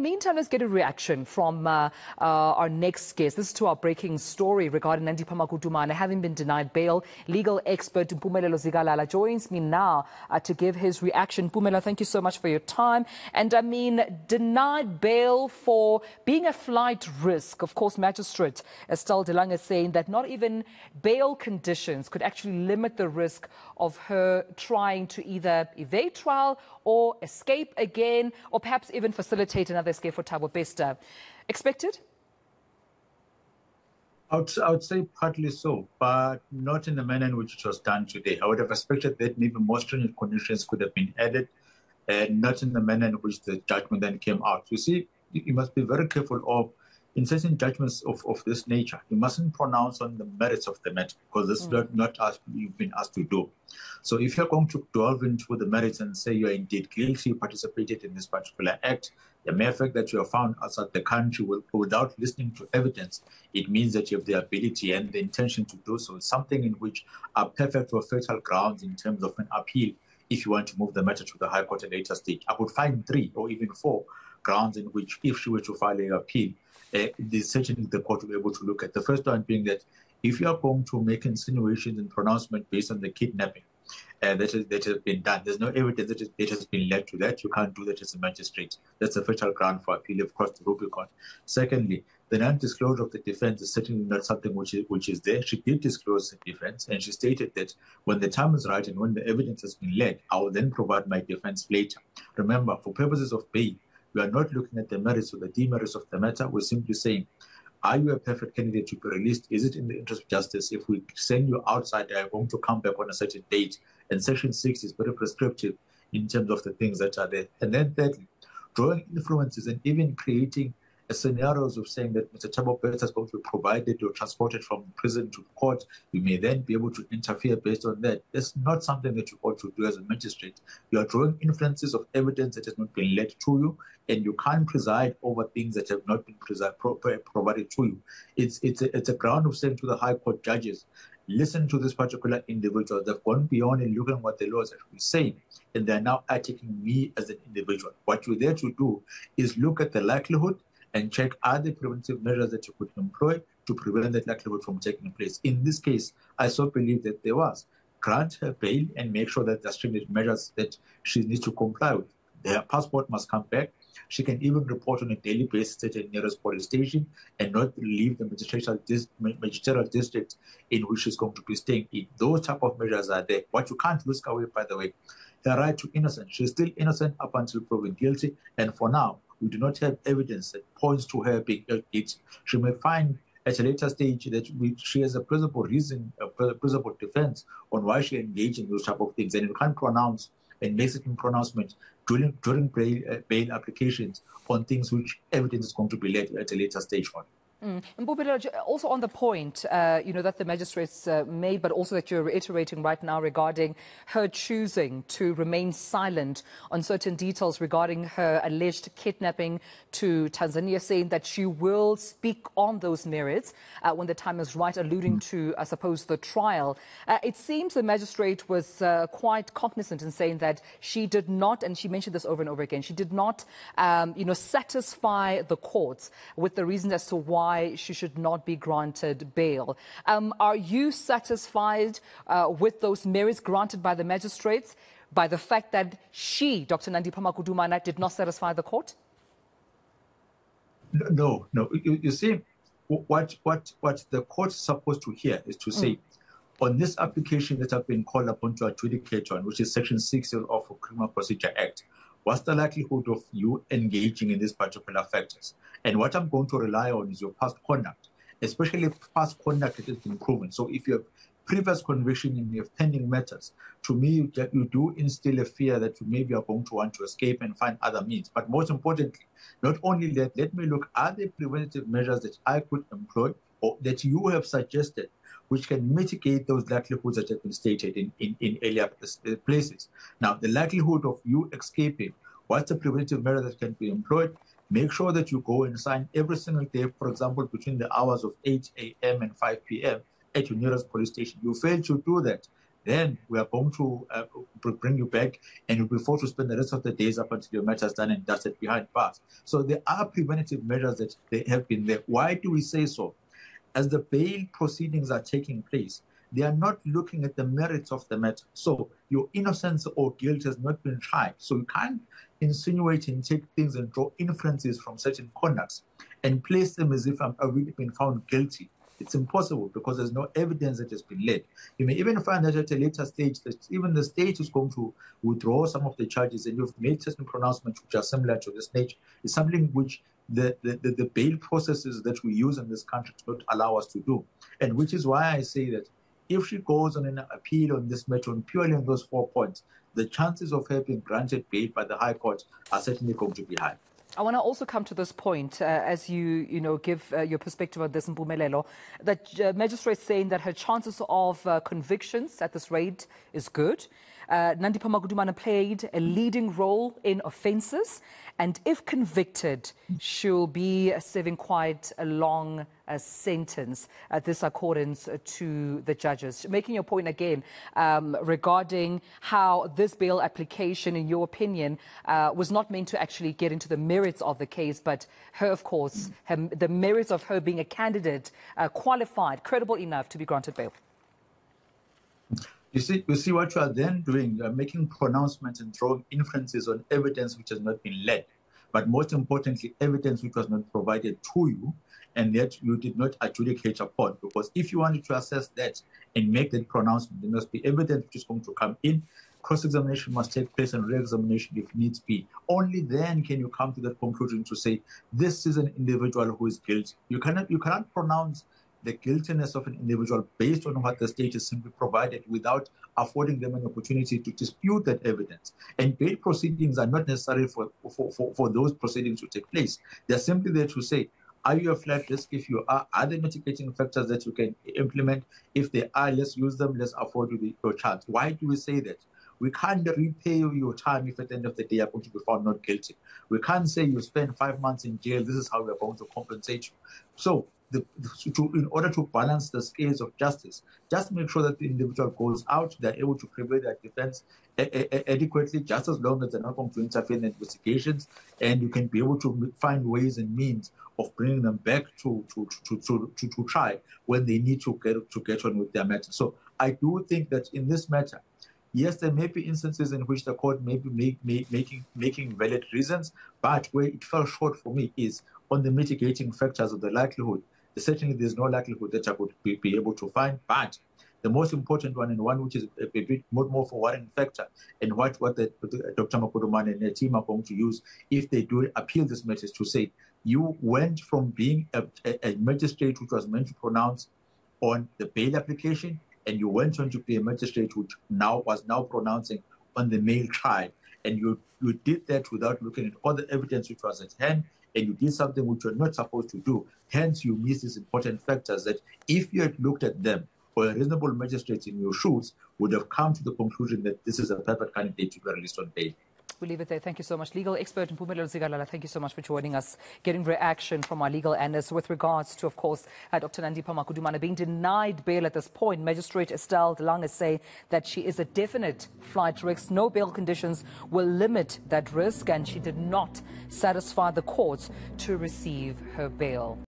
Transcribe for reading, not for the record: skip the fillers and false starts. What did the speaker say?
meantime, let's get a reaction from our next guest. This is to our breaking story regarding Nandipha Magudumana having been denied bail. Legal expert Mpumelelo Zikala joins me now to give his reaction. Mpumelelo, thank you so much for your time. And I mean, denied bail for being a flight risk. Of course, Magistrate Estelle DeLange is saying that not even bail conditions could actually limit the risk of her trying to either evade trial or escape again, or perhaps even facilitate another escape for Thabo Bester. Expected? I would say partly so, but not in the manner in which it was done today. I would have expected that maybe more stringent conditions could have been added, and not in the manner in which the judgment then came out. You see, you must be very careful of, in certain judgments of this nature, you mustn't pronounce on the merits of the matter, because this is not what you've been asked to do. So if you're going to delve into the merits and say you are indeed guilty, you participated in this particular act, the mere fact that you are found outside the country without listening to evidence, it means that you have the ability and the intention to do so. Something in which are perfect or fatal grounds in terms of an appeal if you want to move the matter to the High Court at a later stage. I could find 3 or even 4 grounds in which, if she were to file an appeal, certainly the court will be able to look at. The first one being that if you are going to make insinuations and pronouncement based on the kidnapping that has been done, there's no evidence that it has been led to that. You can't do that as a magistrate. That's a fatal ground for appeal, of course, the Rubicon. Secondly, the non-disclosure of the defense is certainly not something which is there. She did disclose the defense, and she stated that when the time is right and when the evidence has been led, I will then provide my defense later. Remember, for purposes of bail, we are not looking at the merits or the demerits of the matter. We're simply saying, are you a perfect candidate to be released? Is it in the interest of justice? If we send you outside, they are going to come back on a certain date. And Section 6 is very prescriptive in terms of the things that are there. And then thirdly, drawing influences and even creating scenarios of saying that Mr. Thabo Bester is going to be provided or transported from prison to court, you may then be able to interfere based on that. That's not something that you ought to do as a magistrate. You are drawing inferences of evidence that has not been led to you, and you can't preside over things that have not been provided to you. It's a ground of saying to the High Court judges, listen to this particular individual. They've gone beyond and looking at what the law is actually saying, and they're now attacking me as an individual. What you're there to do is look at the likelihood and check are there preventive measures that you could employ to prevent that likelihood from taking place. In this case, I so believe that there was. Grant her bail and make sure that there are stringent measures that she needs to comply with. Her passport must come back. She can even report on a daily basis at the nearest police station and not leave the magisterial district in which she's going to be staying in. Those type of measures are there. What you can't whisk away, by the way, the right to innocence. She's still innocent up until proven guilty, and for now, we do not have evidence that points to her being guilty. She may find at a later stage that she has a principal reason, a principal defense on why she engaged in those type of things. And you can't pronounce and make certain pronouncements during bail applications on things which evidence is going to be led at a later stage on. And also on the point, that the magistrates made, but also that you're reiterating right now regarding her choosing to remain silent on certain details regarding her alleged kidnapping to Tanzania, saying that she will speak on those merits when the time is right, alluding to, I suppose, the trial. It seems the magistrate was quite cognizant in saying that she did not, and she mentioned this over and over again, she did not, satisfy the courts with the reasons as to why she should not be granted bail. Are you satisfied with those merits granted by the magistrates, by the fact that she, Dr. Nandipha Magudumana, did not satisfy the court? No. You see, what the court is supposed to hear is to say, on this application that have been called upon to adjudicate on, which is Section 6 of the Criminal Procedure Act, what's the likelihood of you engaging in these particular factors? And what I'm going to rely on is your past conduct, especially past conduct that has been proven. So if you have previous conviction and you have pending matters, to me, you do instill a fear that you maybe are going to want to escape and find other means. But most importantly, not only that, let me look, are there preventative measures that I could employ or that you have suggested which can mitigate those likelihoods that have been stated in earlier places. Now, the likelihood of you escaping, what's the preventive measure that can be employed? Make sure that you go and sign every single day, for example, between the hours of 8 a.m. and 5 p.m. at your nearest police station. You fail to do that, then we are going to bring you back, and you'll be forced to spend the rest of the days up until your matter is done and dusted behind bars. So there are preventative measures that they have been there. Why do we say so? As the bail proceedings are taking place, they are not looking at the merits of the matter. So your innocence or guilt has not been tried. So you can't insinuate and take things and draw inferences from certain conducts and place them as if I've already been found guilty. It's impossible because there's no evidence that has been laid. You may even find that at a later stage that even the state is going to withdraw some of the charges, and you've made certain pronouncements which are similar to this nature. It's something which the bail processes that we use in this country do not allow us to do. And which is why I say that if she goes on an appeal on this matter purely on those 4 points, the chances of her being granted bail by the High Court are certainly going to be high. I want to also come to this point as you give your perspective on this, Mpumelelo, that magistrates saying that her chances of convictions at this rate is good. Nandipha Magudumana played a leading role in offences, and if convicted, she'll be serving quite a long sentence, this according to the judges. Making your point again regarding how this bail application, in your opinion, was not meant to actually get into the merits of the case, but her, of course, the merits of her being a candidate, qualified, credible enough to be granted bail. You see what you are then doing. You are making pronouncements and drawing inferences on evidence which has not been led. But most importantly, evidence which was not provided to you and that you did not adjudicate upon. Because if you wanted to assess that and make that pronouncement, there must be evidence which is going to come in. Cross-examination must take place and re-examination if needs be. Only then can you come to that conclusion to say, this is an individual who is guilty. You cannot pronounce the guiltiness of an individual based on what the state has simply provided without affording them an opportunity to dispute that evidence. And bail proceedings are not necessary for those proceedings to take place. They're simply there to say, are you a flight risk? If you are there mitigating factors that you can implement? If they are, let's use them, let's afford you your chance. Why do we say that? We can't repay you your time if at the end of the day you're going to be found not guilty. We can't say you spend 5 months in jail, this is how we're going to compensate you. So in order to balance the scales of justice, just make sure that the individual goes out, they're able to prepare their defense adequately, just as long as they're not going to interfere in investigations, and you can be able to find ways and means of bringing them back to try when they need to get on with their matter. So I do think that in this matter, yes, there may be instances in which the court may be making valid reasons, but where it fell short for me is on the mitigating factors of the likelihood. Certainly, there's no likelihood that I would be able to find, but the most important one, and one which is a bit more for worrying factor, and what Dr. Magudumana and their team are going to use if they do appeal this matter, is to say, you went from being a magistrate which was meant to pronounce on the bail application, and you went on to be a magistrate which was pronouncing on the mail trial. And you did that without looking at all the evidence which was at hand, and you did something which you're not supposed to do. Hence, you miss these important factors that if you had looked at them, or a reasonable magistrate in your shoes would have come to the conclusion that this is a perfect candidate to be released on bail. We'll leave it there. Thank you so much. Legal expert Mpumelelo Zikala, thank you so much for joining us, getting reaction from our legal analysts with regards to, of course, Dr. Nandipha Magudumana being denied bail at this point. Magistrate Estelle DeLange say that she is a definite flight risk. No bail conditions will limit that risk, and she did not satisfy the courts to receive her bail.